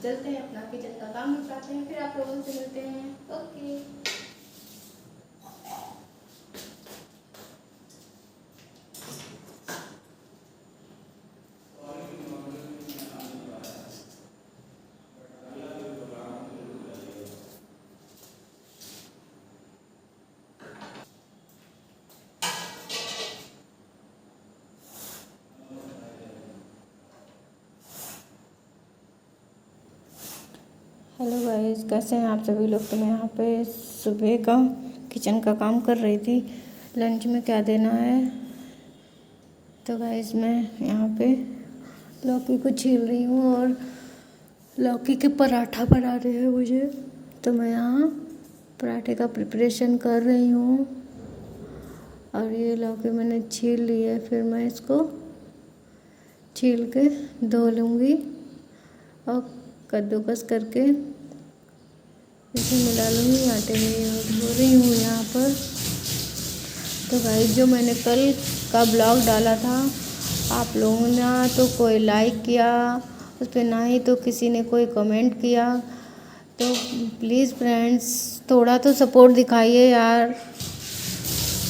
चलते हैं अपना किचन का काम निपटाते हैं, फिर आप लोगों से मिलते हैं। ओके। हेलो गाइस, कैसे हैं आप सभी लोग। तो मैं यहाँ पे सुबह का किचन का काम कर रही थी, लंच में क्या देना है। तो गाइस मैं यहाँ पे लौकी को छील रही हूँ और लौकी के पराठा बनाने हैं मुझे। तो मैं यहाँ पराठे का प्रिपरेशन कर रही हूँ और ये लौकी मैंने छील ली है। फिर मैं इसको छील के धो लूँगी और कद्दूकस करके इसे मिला लूँगी आटे में। धो रही हूँ यहाँ पर। तो गाइस जो मैंने कल का ब्लॉग डाला था, आप लोगों ने ना तो कोई लाइक किया उस पर, ना ही तो किसी ने कोई कमेंट किया। तो प्लीज़ फ्रेंड्स थोड़ा तो सपोर्ट दिखाइए यार,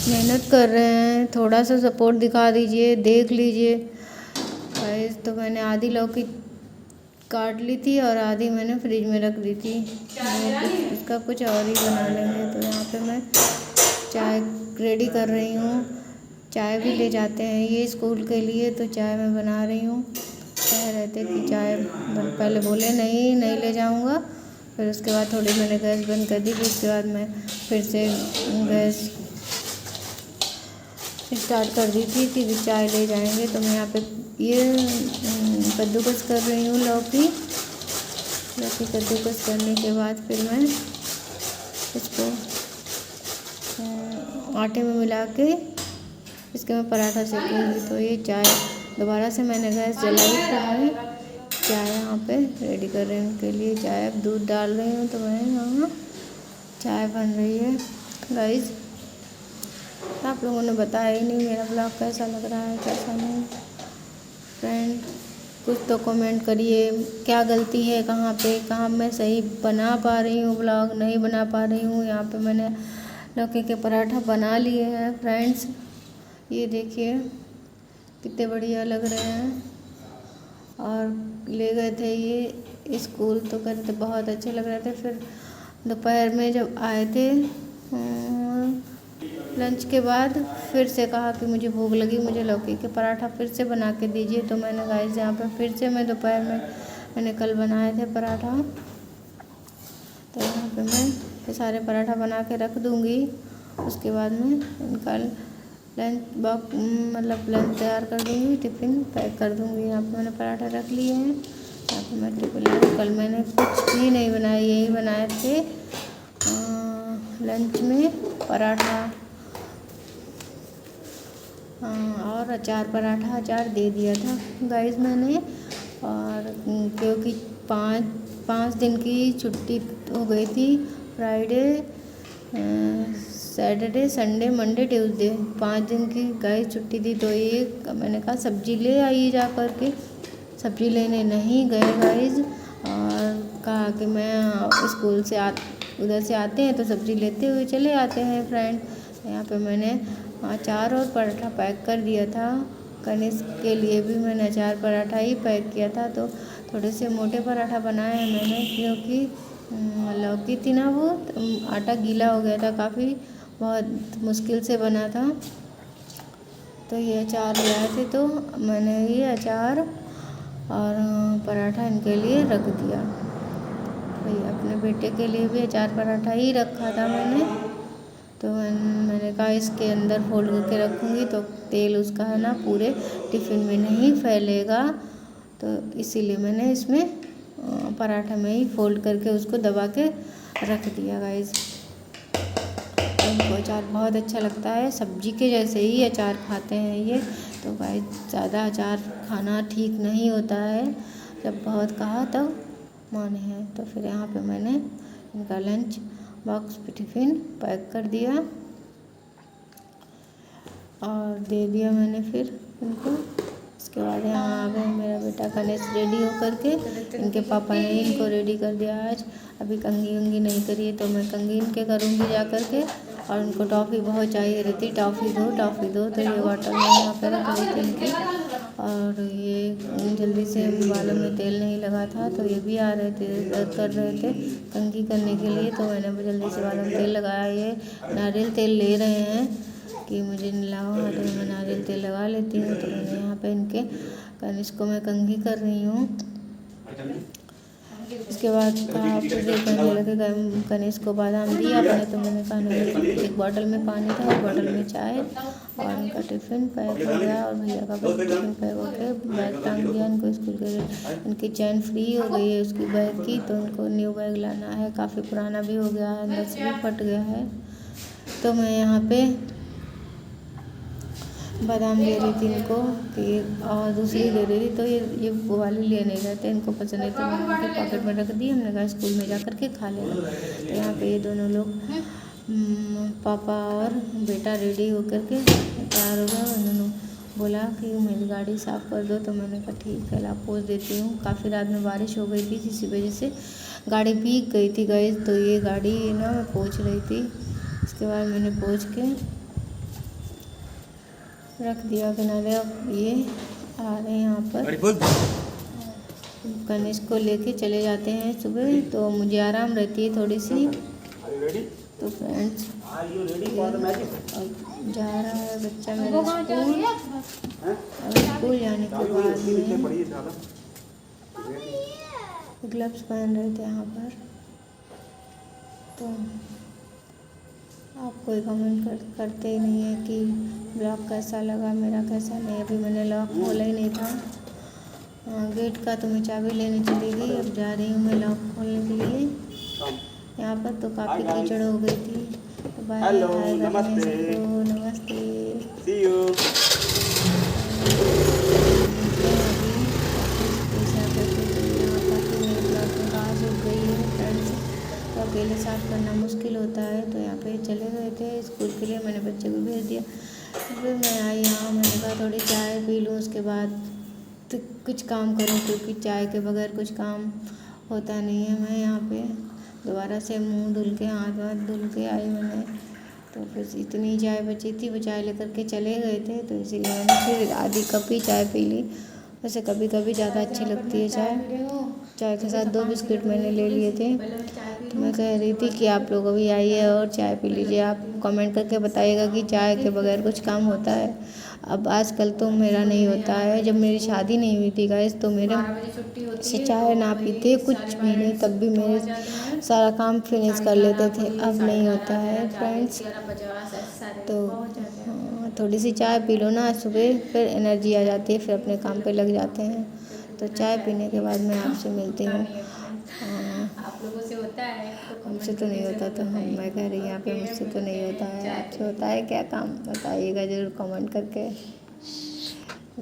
मेहनत कर रहे हैं, थोड़ा सा सपोर्ट दिखा दीजिए, देख लीजिए गाइस। तो मैंने आधी लौकी काट ली थी और आधी मैंने फ्रिज में रख दी थी। इसका कुछ और ही बना लेंगे। तो यहाँ पे मैं चाय रेडी कर रही हूँ। चाय भी ले जाते हैं ये स्कूल के लिए, तो चाय मैं बना रही हूँ। कह रहे थे कि चाय पहले बोले नहीं ले जाऊँगा, फिर उसके बाद थोड़ी मैंने गैस बंद कर दी। फिर उसके बाद मैं फिर से गैस स्टार्ट कर दी थी कि चाय ले जाएंगे। तो मैं यहाँ पे ये कद्दूकस कर रही हूँ लौकी कद्दूकस करने के बाद फिर मैं इसको आटे में मिला के इसके मैं पराठा सेकूँगी। तो ये चाय दोबारा से मैंने गैस जलाई है। चाय यहाँ पे रेडी कर रही हूँ उनके लिए। चाय अब दूध डाल रही हूँ। तो मैं यहाँ चाय बन रही है गाइस। आप लोगों ने बताया ही नहीं मेरा ब्लॉग कैसा लग रहा है कैसा नहीं। फ्रेंड कुछ तो कमेंट करिए, क्या गलती है, कहाँ मैं सही बना पा रही हूँ ब्लॉग, नहीं बना पा रही हूँ। यहाँ पे मैंने लौकी के पराठा बना लिए हैं फ्रेंड्स, ये देखिए कितने बढ़िया लग रहे हैं। और ले गए थे ये स्कूल, तो कहते थे बहुत अच्छे लग रहे थे। फिर दोपहर में जब आए थे लंच के बाद, फिर से कहा कि मुझे भूख लगी, मुझे लौकी के पराठा फिर से बना के दीजिए। तो मैंने गाइस यहाँ पर फिर से मैं दोपहर में मैंने कल बनाए थे पराठा। तो यहाँ पे मैं ये सारे पराठा बना के रख दूँगी। उसके बाद में इनका लंच बॉक्स मतलब लंच तैयार कर दूँगी, टिफ़िन पैक कर दूँगी। यहाँ पे मैंने पराठा रख लिए हैं। यहाँ पे मैं टिफ़िन कल मैंने कुछ भी नहीं बनाया, यही बनाए थे लंच में पराठा और अचार। पराठा अचार दे दिया था गाइस मैंने। और क्योंकि पाँच दिन की छुट्टी हो गई थी, Friday Saturday Sunday Monday Tuesday, 5 दिन की गाइस छुट्टी थी। तो ये मैंने कहा सब्जी ले आइए जा कर के। सब्जी लेने नहीं गए गाइस, और कहा कि मैं स्कूल से उधर से आते हैं तो सब्ज़ी लेते हुए चले आते हैं फ्रेंड। यहाँ पे मैंने अचार और पराठा पैक कर दिया था। कनिष्क के लिए भी मैंने अचार पराठा ही पैक किया था। तो थोड़े से मोटे पराठा बनाए हैं मैंने, क्योंकि लौकी थी ना वो आटा गीला हो गया था काफ़ी, बहुत मुश्किल से बना था। तो ये अचार ले आए थे, तो मैंने ये अचार और पराठा इनके लिए रख दिया। भाई अपने बेटे के लिए भी अचार पराठा ही रखा था मैंने। तो मैंने कहा इसके अंदर फोल्ड करके रखूँगी तो तेल उसका है ना पूरे टिफ़िन में नहीं फैलेगा, तो इसीलिए मैंने इसमें पराठा में ही फोल्ड करके उसको दबा के रख दिया गाइस। इनको अचार बहुत अच्छा लगता है, सब्जी के जैसे ही अचार खाते हैं ये। तो गाइस ज़्यादा अचार खाना ठीक नहीं होता है, जब बहुत कहा तब माने हैं। तो फिर यहाँ पे मैंने इनका लंच बॉक्स पे टिफ़िन पैक कर दिया और दे दिया मैंने फिर इनको उसके बाद यहाँ आ गए मेरा बेटा गणेश रेडी हो करके। इनके पापा ने इनको रेडी कर दिया आज। अभी कंघी उंगी नहीं करी है तो मैं कंघी इनके करूँगी जा कर के। और उनको टॉफ़ी बहुत चाहिए रहती, टॉफ़ी दो। तो ये बॉटल में यहाँ पर रख रही थी इनकी। और ये जल्दी से बालों में तेल नहीं लगा था तो ये भी आ रहे थे कर रहे थे कंघी करने के लिए। तो मैंने जल्दी से बालों में तेल लगाया। ये नारियल तेल ले रहे हैं कि मुझे लाओ, तो मैं नारियल तेल लगा लेती हूँ। तो मैंने यहाँ पे इनके कनिष्क को मैं कंघी कर रही हूँ। इसके बाद कहा आप कहने लगे कनिष्क को बादाम दिया अपने, तो मैंने कहा एक बॉटल में पानी था, एक बॉटल में चाय। और उनका टिफ़िन पैक हो गया और भैया का टिफ़िन पैक हो गया, बैग टांग दिया इनको स्कूल के। इनकी चैन फ्री हो गई है उसकी बैग की, तो उनको न्यू बैग लाना है। काफ़ी पुराना भी हो गया है, अंदर से भी फट गया है। तो मैं यहाँ पे बादाम दे रही थी इनको कि और दूसरी दे रही थी। तो ये वो वाली ले नहीं गए थे, इनको पसंद नहीं, तो मैंने उनके पॉकेट में रख दी। हमने कहा स्कूल में जा कर के खा लेना। तो यहाँ पे ये दोनों लोग पापा और बेटा रेडी होकर के तैयार हो गए। उन्होंने बोला कि मेरी गाड़ी साफ़ कर दो, तो मैंने कहा ठीक है ला पोंछ देती हूँ। काफ़ी रात में बारिश हो गई थी, इसी वजह से गाड़ी भीग गई थी गाइस। तो ये गाड़ी ना मैं पोंछ रही थी। इसके बाद मैंने पोंछ के रख दिया किनारे। अब ये आ रहे हैं यहाँ पर, कनिष्क को लेके चले जाते हैं सुबह, तो मुझे आराम रहती है थोड़ी सी। तो फ्रेंड्स जा रहा है बच्चा मेरा स्कूल। और स्कूल जाने के बाद में ग्लव्स पहन रहे थे यहाँ पर। तो आप कोई कमेंट करते ही नहीं है कि ब्लॉग कैसा लगा, मेरा कैसा नहीं। अभी मैंने लॉक खोला ही नहीं था गेट का, तो मैं चाबी लेने चली गई। अब जा रही हूँ मैं लॉक खोलने के लिए यहाँ पर। तो काफ़ी कीचड़ हो गई थी। तो बाय, नमस्ते, सी यू। तो अकेले साफ़ करना मुश्किल होता है। तो यहाँ पे चले गए थे स्कूल के लिए, मैंने बच्चे को भेज दिया। फिर मैं आई यहाँ, मैंने कहा थोड़ी चाय पी लूँ, उसके बाद तो कुछ काम करूँ, क्योंकि चाय के बगैर कुछ काम होता नहीं है। मैं यहाँ पे दोबारा से मुंह धुल के हाथ वाथ धुल के आई मैंने। तो फिर इतनी चाय बची थी, वो चाय लेकर के चले गए थे, तो इसीलिए मैंने फिर आधी कप ही चाय पी ली। वैसे कभी कभी ज़्यादा अच्छी लगती है चाय के साथ 2 बिस्किट मैंने ले लिए थे। तो मैं कह रही थी कि आप लोग अभी आइए और चाय पी लीजिए। आप कमेंट करके बताइएगा कि चाय के बगैर कुछ काम होता है। अब आजकल तो मेरा नहीं होता है। जब मेरी शादी नहीं हुई थी गाइस, तो मेरे से चाय ना पीते कुछ भी नहीं, तब भी मेरे सारा काम फिनिश कर लेते थे। अब नहीं होता है फ्रेंड्स। तो थोड़ी सी चाय पी लो ना सुबह, फिर एनर्जी आ जाती है, फिर अपने काम पे लग जाते हैं। तो चाय पीने के बाद मैं आपसे मिलती हूँ। आप लोगों से होता है? हमसे तो नहीं होता, तो मैं कह रही हूँ यहाँ पे मुझसे तो नहीं होता है। आपसे होता है क्या काम, बताइएगा ज़रूर कमेंट करके।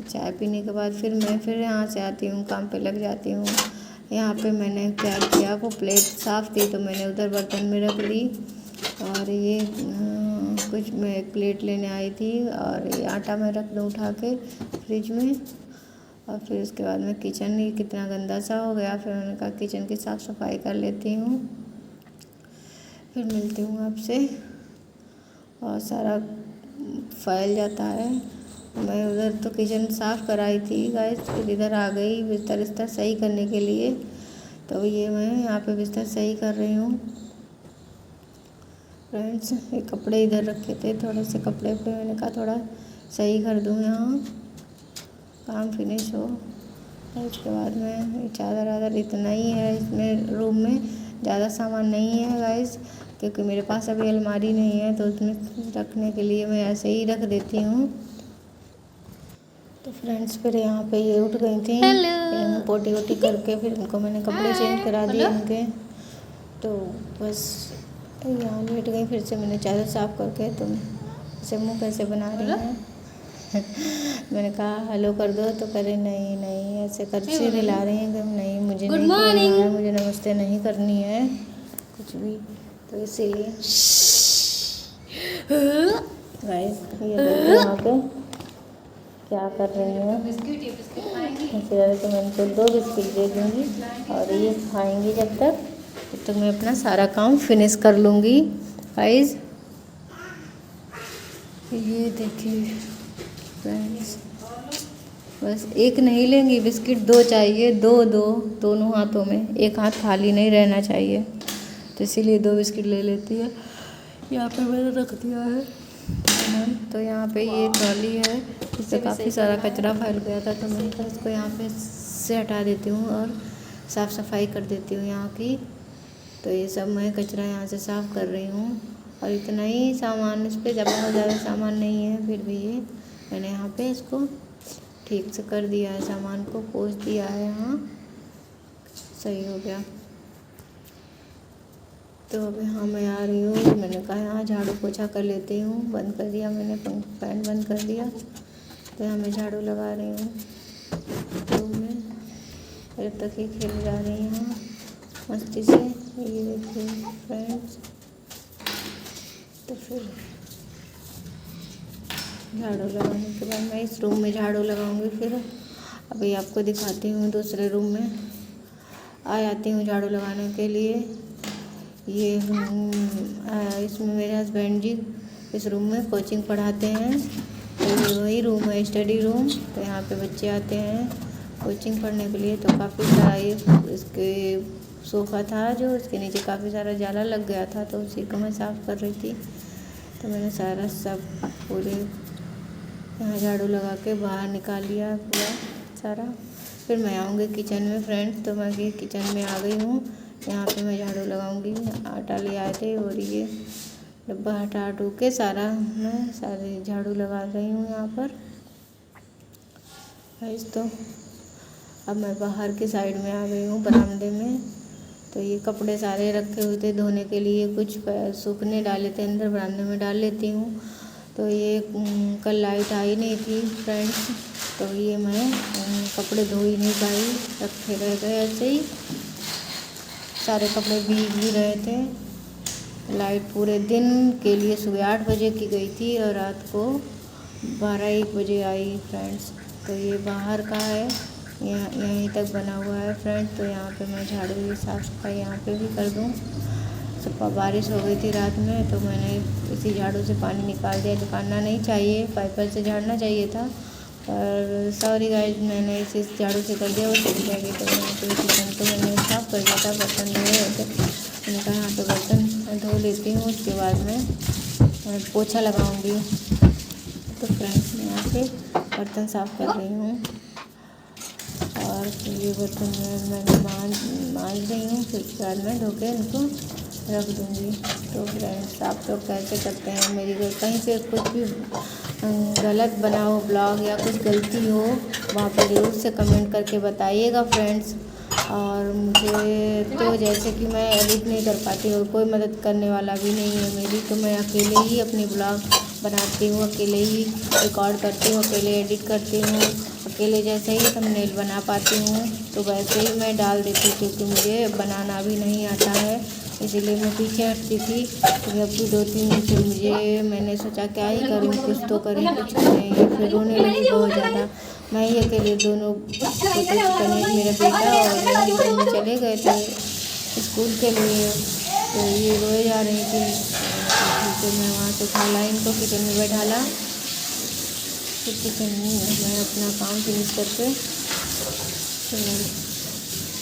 चाय पीने के बाद फिर यहाँ से आती हूँ, काम पे लग जाती हूँ। यहाँ पे मैंने क्या किया, वो प्लेट साफ़ थी तो मैंने उधर बर्तन में रख ली। और ये कुछ मैं एक प्लेट लेने आई थी, और ये आटा मैं रख दूँ उठा के फ्रिज में। और फिर उसके बाद में किचन ही कितना गंदा सा हो गया, फिर मैंने कहा किचन की साफ़ सफाई कर लेती हूँ, फिर मिलती हूँ आपसे। और सारा फैल जाता है। मैं उधर तो किचन साफ़ कराई थी गाइस, फिर इधर आ गई बिस्तर सही करने के लिए। तो ये मैं यहाँ पे बिस्तर सही कर रही हूँ फ्रेंड्स। ये कपड़े इधर रखे थे, थोड़े से कपड़े पे मैंने कहा थोड़ा सही कर दूँ, यहाँ काम फिनिश हो। उसके बाद में ये चादर वादर इतना ही है इसमें, रूम में ज़्यादा सामान नहीं है गाइस, क्योंकि मेरे पास अभी अलमारी नहीं है, तो उसमें रखने के लिए मैं ऐसे ही रख देती हूँ। तो फ्रेंड्स फिर यहाँ पे ये उठ गई थी, पोटी वोटी करके फिर इनको मैंने कपड़े चेंज करा दिए इनके। तो बस यहाँ लेट गई, फिर से मैंने चादर साफ़ करके। तुम इसे मुँह कैसे बना रही हैं? मैंने कहा हेलो कर दो, तो करे नहीं ऐसे करके हिला रही हैं कि नहीं मुझे नहीं करना है, मुझे नमस्ते नहीं करनी है कुछ भी। तो इसीलिए गाइस ये देखो यहाँ पे क्या कर रही हूँ। इससे ज़्यादा तो मैं इनको 2 बिस्किट दे दूँगी और ये खाएंगी जब तक मैं अपना सारा काम फिनिश कर लूँगी। गाइस ये देखिए फ्रेंड्स, बस एक नहीं लेंगी बिस्किट, 2 चाहिए, 2 दोनों हाथों में, एक हाथ खाली नहीं रहना चाहिए, तो इसीलिए 2 बिस्किट ले लेती है। यहाँ पे मैंने रख दिया है सामान। तो यहाँ पे ये ट्रॉली है, इससे काफ़ी सारा कचरा फैल गया था, तो मैंने कहा इसको यहाँ पे से हटा देती हूँ और साफ़ सफाई कर देती हूँ यहाँ की। तो ये सब मैं कचरा यहाँ से साफ़ कर रही हूँ और इतना ही सामान, इस पर बहुत ज़्यादा सामान नहीं है, फिर भी ये मैंने यहाँ पे इसको ठीक से कर दिया है, सामान को पोंछ दिया है, यहाँ सही हो गया। तो अभी हाँ मैं आ रही हूँ, मैंने कहा यहाँ झाड़ू पोछा कर लेती हूँ, बंद कर दिया मैंने, फैन बंद कर दिया। तो यहाँ मैं झाड़ू लगा रही हूँ रूम में, जब तक ही खेल जा रही हूँ मस्ती से। ये देखिए फ्रेंड्स, तो फिर झाड़ू लगाने के बाद मैं इस रूम में झाड़ू लगाऊंगी। फिर अभी आपको दिखाती हूँ दूसरे रूम में आ जाती हूँ झाड़ू लगाने के लिए। ये इसमें मेरे हस्बैंड जी इस रूम में कोचिंग पढ़ाते हैं, तो ये वही रूम है, स्टडी रूम। तो यहाँ पे बच्चे आते हैं कोचिंग पढ़ने के लिए। तो काफ़ी सारा ये इसके सोफ़ा था जो उसके नीचे काफ़ी सारा जाला लग गया था, तो उसी को मैं साफ़ कर रही थी। तो मैंने सारा सब पूरे यहाँ झाड़ू लगा के बाहर निकाल लिया पूरा सारा। फिर मैं आऊँगी किचन में फ्रेंड्स, तो मैं ये किचन में आ गई हूँ। यहाँ पे मैं झाड़ू लगाऊंगी, आटा ले आए थे और ये डब्बा हटा हटू के सारा मैं सारे झाड़ू लगा रही हूँ यहाँ पर। तो अब मैं बाहर के साइड में आ गई हूँ बरामदे में। तो ये कपड़े सारे रखे हुए थे धोने के लिए, कुछ सूखने डाले थे अंदर बरामदे में डाल लेती हूँ। तो ये कल लाइट आई नहीं थी फ्रेंड्स, तो ये मैं कपड़े धो ही नहीं पाई, रखे रह गए ऐसे ही, सारे कपड़े भीग भी रहे थे। लाइट पूरे दिन के लिए सुबह 8 बजे की गई थी और रात को 12-1 बजे आई फ्रेंड्स। तो ये बाहर का है, यहीं तक बना हुआ है फ्रेंड्स। तो यहाँ पे मैं झाड़ू साफ़ सफाई यहाँ पे भी कर दूँ। सुबह बारिश हो गई थी रात में, तो मैंने इसी झाड़ू से पानी निकाल दिया। निकालना नहीं चाहिए, पाइपर से झाड़ना चाहिए था, पर सॉरी गाइस, मैंने इसी झाड़ू से कर दिया, वो चली जाएगी। तो यहाँ पे किचन तो मैंने साफ़ कर दिया था, बर्तन धोए होते, मैंने कहा यहाँ पे बर्तन धो लेती हूँ, उसके बाद मैं पोछा लगाऊंगी। तो फ्रेंड्स मैं यहाँ पे बर्तन साफ़ कर रही हूँ और ये बर्तन मैंने मांज रही हूँ, फिर उसके बाद मैं धो के इनको रख दूँगी। तो फ्रेंड्स आप लोग कैसे करते हैं, मेरी कहीं से कुछ भी गलत बना हो ब्लॉग या कुछ गलती हो, वहाँ पर ज़रूर से कमेंट करके बताइएगा फ्रेंड्स। और मुझे तो जैसे कि मैं एडिट नहीं कर पाती और कोई मदद करने वाला भी नहीं है मेरी, तो मैं अकेले ही अपनी ब्लॉग बनाती हूँ, अकेले ही रिकॉर्ड करती हूँ, अकेले एडिट करती हूँ, अकेले जैसे ही थंबनेल बना पाती हूँ तो वैसे ही मैं डाल देती हूँ, क्योंकि मुझे बनाना भी नहीं आता है, इसीलिए मैं पीछे हटती थी। तो अब भी 2-3 दिन से मुझे मैंने सोचा क्या ही करूँ, कुछ तो करें, कुछ करें। फिर रोने लगी बहुत ज़्यादा, मैं ही अकेले दोनों कने मेरा बेटा और मैं किचन में चले गए थे स्कूल के लिए, तो ये रोए जा रही थी। तो मैं वहाँ से उठा इनको किचन में बैठाला, फिर किचन में मैं अपना काम फिनिश करके फिर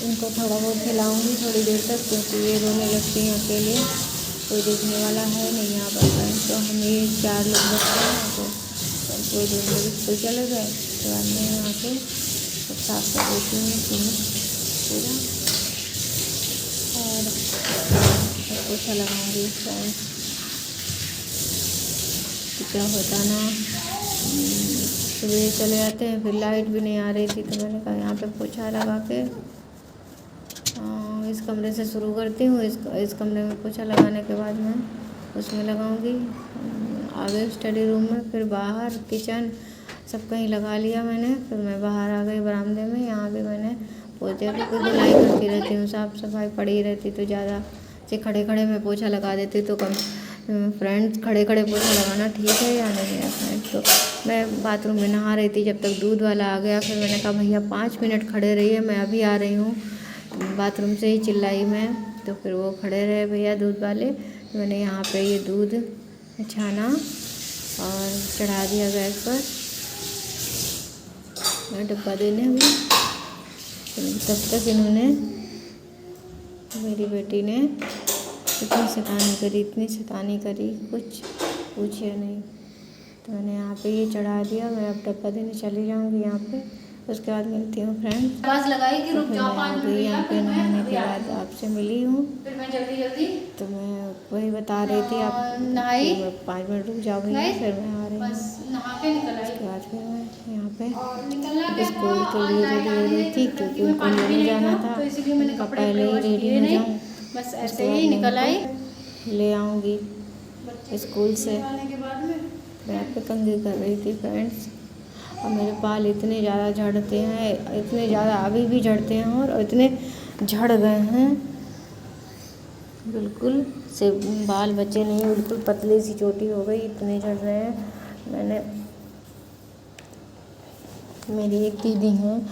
इनको थोड़ा बहुत खिलाऊंगी थोड़ी देर तक, क्योंकि ये रोने लगती हैं अकेले, कोई देखने वाला है नहीं यहाँ पर फ्रेंड्स। तो हम ये 4 लोग बच्चे हैं, तो कोई 2 लोग स्कूल चले गए। तो बाद मैं यहाँ पे सब साफ कर देती हूँ पूरा और पोछा लगाऊंगी फ्रेंड्स। तो क्या होता ना, सुबह चले जाते हैं, फिर लाइट भी नहीं आ रही थी, तो मैंने कहा यहाँ पे पोछा लगा के इस कमरे से शुरू करती हूँ। इस कमरे में पोछा लगाने के बाद मैं उसमें लगाऊंगी आगे स्टडी रूम में, फिर बाहर किचन सब कहीं लगा लिया मैंने। फिर मैं बाहर आ गई बरामदे में, यहाँ भी मैंने पोछे की धुलाई करती रहती हूँ, साफ़ सफाई पड़ी रहती, तो ज़्यादा से खड़े खड़े मैं पोछा लगा देती तो कम फ्रेंड्स खड़े खड़े पोछा लगाना ठीक है या नहीं है फ्रेंड्स। तो मैं बाथरूम में नहा रही थी, जब तक दूध वाला आ गया। फिर मैंने कहा भैया 5 मिनट खड़े रहिए, मैं अभी आ रही हूँ। बाथरूम से ही चिल्लाई मैं, तो फिर वो खड़े रहे भैया दूध वाले। तो मैंने यहाँ पे ये दूध छाना और चढ़ा दिया गैस पर, मैं डब्बा देने हुई। तब तक इन्होंने, मेरी बेटी ने इतनी शैतानी करी कुछ पूछिए नहीं। तो मैंने यहाँ पे ये चढ़ा दिया, मैं अब डब्बा देने चली जाऊँगी यहाँ पे। उसके बाद मिलती हूँ फ्रेंड्स। आवाज लगाई कि रुक जाओ 5 मिनट यहाँ पे नहाने के बाद आपसे मिली हूँ। फिर मैं जल्दी तो मैं वही बता रही थी आप नहाई 5 मिनट रुक जाऊँगी, फिर मैं आ रही हूँ। बस नहा के निकल आई। उसके बाद फिर मैं यहाँ पे स्कूल के लिए रेडी हो रही थी, क्योंकि उनको लेने जाना था। तो इसीलिए मैंने उनका कपड़े पहले ही रेडी हो जाऊँ, बस ऐसे ही निकल आई। ले आऊँगी स्कूल से। के बाद में मैं यहाँ पे कंघी कर रही थी फ्रेंड्स। और मेरे बाल इतने ज़्यादा झड़ते हैं, इतने ज़्यादा अभी भी झड़ते हैं और इतने झड़ गए हैं, बिल्कुल से बाल बचे नहीं, बिल्कुल पतली सी चोटी हो गई, इतने झड़ रहे हैं। मेरी एक दीदी हैं,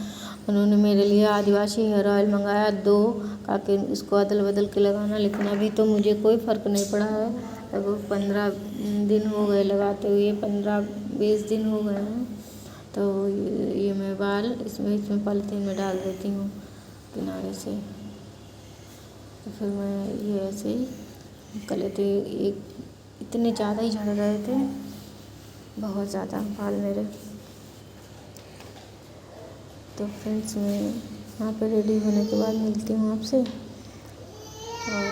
उन्होंने मेरे लिए आदिवासी हेयर ऑयल मंगाया 2, ताकि इसको अदल बदल के लगाना। लेकिन अभी तो मुझे कोई फ़र्क नहीं पड़ा है। लगभग 15 दिन हो गए लगाते हुए, 15-20 दिन हो गए हैं। तो ये मैं बाल इसमें पॉलीथीन में डाल देती हूँ किनारे से। तो फिर मैं ये ऐसे ही कर लेती हूँ। इतने ज़्यादा ही झड़ रहे थे, बहुत ज़्यादा बाल मेरे। तो फ्रेंड्स मैं यहाँ पे रेडी होने के बाद मिलती हूँ आपसे। और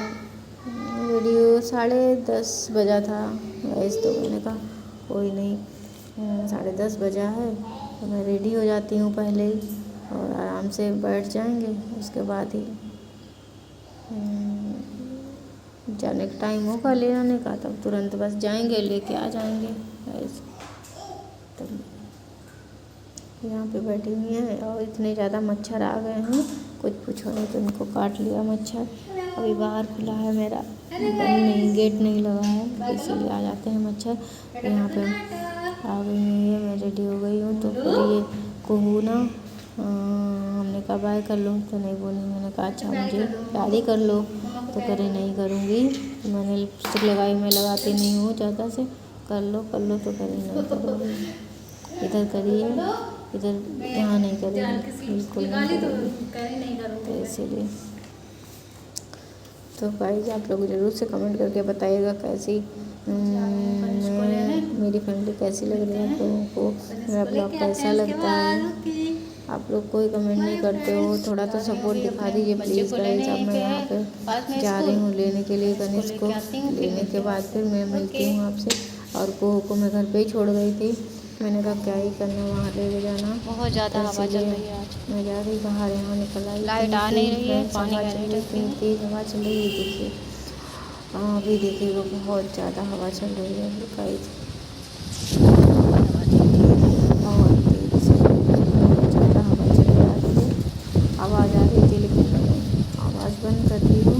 वीडियो 10:30 बजा था वैसे, तो मैंने कहा कोई नहीं 10:30 बजा है तो मैं रेडी हो जाती हूँ पहले ही, और आराम से बैठ जाएंगे। उसके बाद ही जाने का टाइम होगा ले आने का, तब तुरंत बस जाएंगे, लेके आ जाएंगे ऐसे। तब यहाँ पे बैठी हुई हैं और इतने ज़्यादा मच्छर आ गए हैं, कुछ पूछो नहीं। तो उनको काट लिया मच्छर। अभी बाहर खुला है मेरा, गेट नहीं लगा है, इसीलिए आ जाते हैं मच्छर। यहाँ पे आ गई है, मैं रेडी हो गई हूँ। तो फिर ये कहूँ ना, हमने कहा बाय कर लो, तो नहीं बोली। मैंने कहा अच्छा मुझे याद ही कर लो, तो करे नहीं करूँगी। तो मैंने लिपस्टिक लगाई, मैं लगाती नहीं हूँ ज़्यादा से, कर लो तो करे नहीं करूँगी। इधर करिए, इधर यहाँ नहीं करेंगे, बिल्कुल नहीं करेंगे। तो इसीलिए तो गाइस आप लोग ज़रूर से कमेंट करके बताइएगा कैसी मेरी फैमिली कैसी लग रही है आप लोगों को, मेरा ब्लॉग कैसा लगता है। आप लोग कोई कमेंट नहीं करते हो, थोड़ा तो सपोर्ट दिखा दीजिए प्लीज़ गाइस। अब मैं यहाँ पे जा रही हूँ लेने के लिए गणेश को। लेने के बाद फिर मैं मिलती हूँ आपसे। और को मैं घर पे ही छोड़ गई थी, मैंने कहा क्या ही करना, वहाँ ले जाना। बहुत ज़्यादा हवा चल रही है आज। मैं जा रही बाहर, यहाँ निकल आई, लाइट आ नहीं रही है, पानी का इतनी तेज़ हवा चल रही है। देखिए अभी देखिए वो बहुत ज़्यादा हवा चल रही है गाइस, बहुत तेज़ बहुत ज़्यादा हवा चल रही है। आवाज़ आ रही थी लेकिन मैंने आवाज़ बंद कर दी हूँ।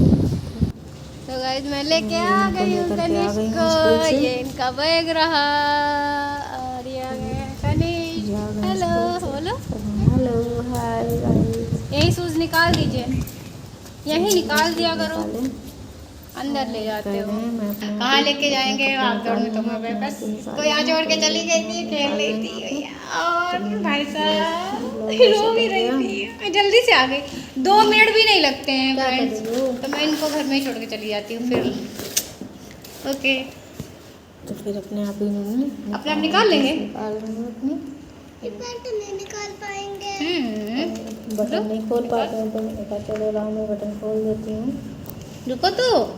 तो गाइस मैं लेके आ गई हूँ गणेश को, ये इनका बैग रहा और ये आ गए गणेश। हेलो बोलो, हेलो हाय गाइस। यही शूज निकाल दीजिए, यही निकाल दिया करो, अंदर ले जाते हो। कहाँ लेके जाएंगे आप दौड़ में, तुम्हें बस कोई यहाँ छोड़ के चली गई थी, खेल रही थी और भाई साहब रो भी रही थी। मैं जल्दी से आ गई, 2 मिनट भी नहीं लगते हैं फ्रेंड्स, तो मैं इनको घर में ही छोड़ के चली जाती हूँ फिर। ओके तो फिर अपने आप ही इन्होंने अपने आप निकाल लेंगे, नहीं निकाल पाएंगे, बटन नहीं खोल पाते हैं। तो मैंने कहा चलो लाओ मैं बटन खोल देती हूँ। रुको तो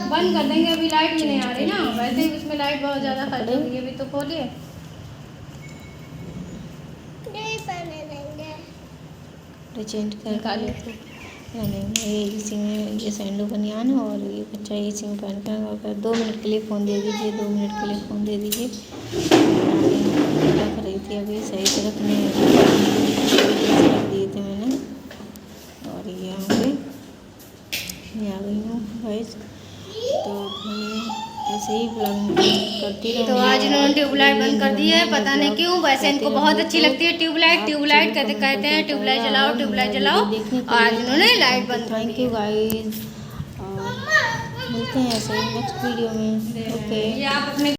बंद कर देंगे, अभी लाइट भी नहीं आ रही ना, वैसे ही उसमें लाइट बहुत ज़्यादा खर्च हो रही है। अभी तो खोलिए, चेंज कर निकालिए। नहीं ये इसी में ये सैंडो बनियान है और ये बच्चा इसी में पहन कर 2 मिनट के लिए फ़ोन दे दीजिए, 2 मिनट के लिए फ़ोन दे दीजिए। रख रही थी अभी सही से रखने रख दिए थे मैंने। और ये यहाँ पे ट्यूबलाइट बंद कर दी है, पता नहीं क्यों। वैसे इनको बहुत अच्छी लगती है ट्यूबलाइट। ट्यूबलाइट कहते हैं ट्यूबलाइट जलाओ, ट्यूबलाइट जलाओ। आज इन्होंने लाइट बंद कर दी। थैंक यू गाइस, मिलते हैं ऐसे ही नेक्स्ट वीडियो में। ओके। आप अपने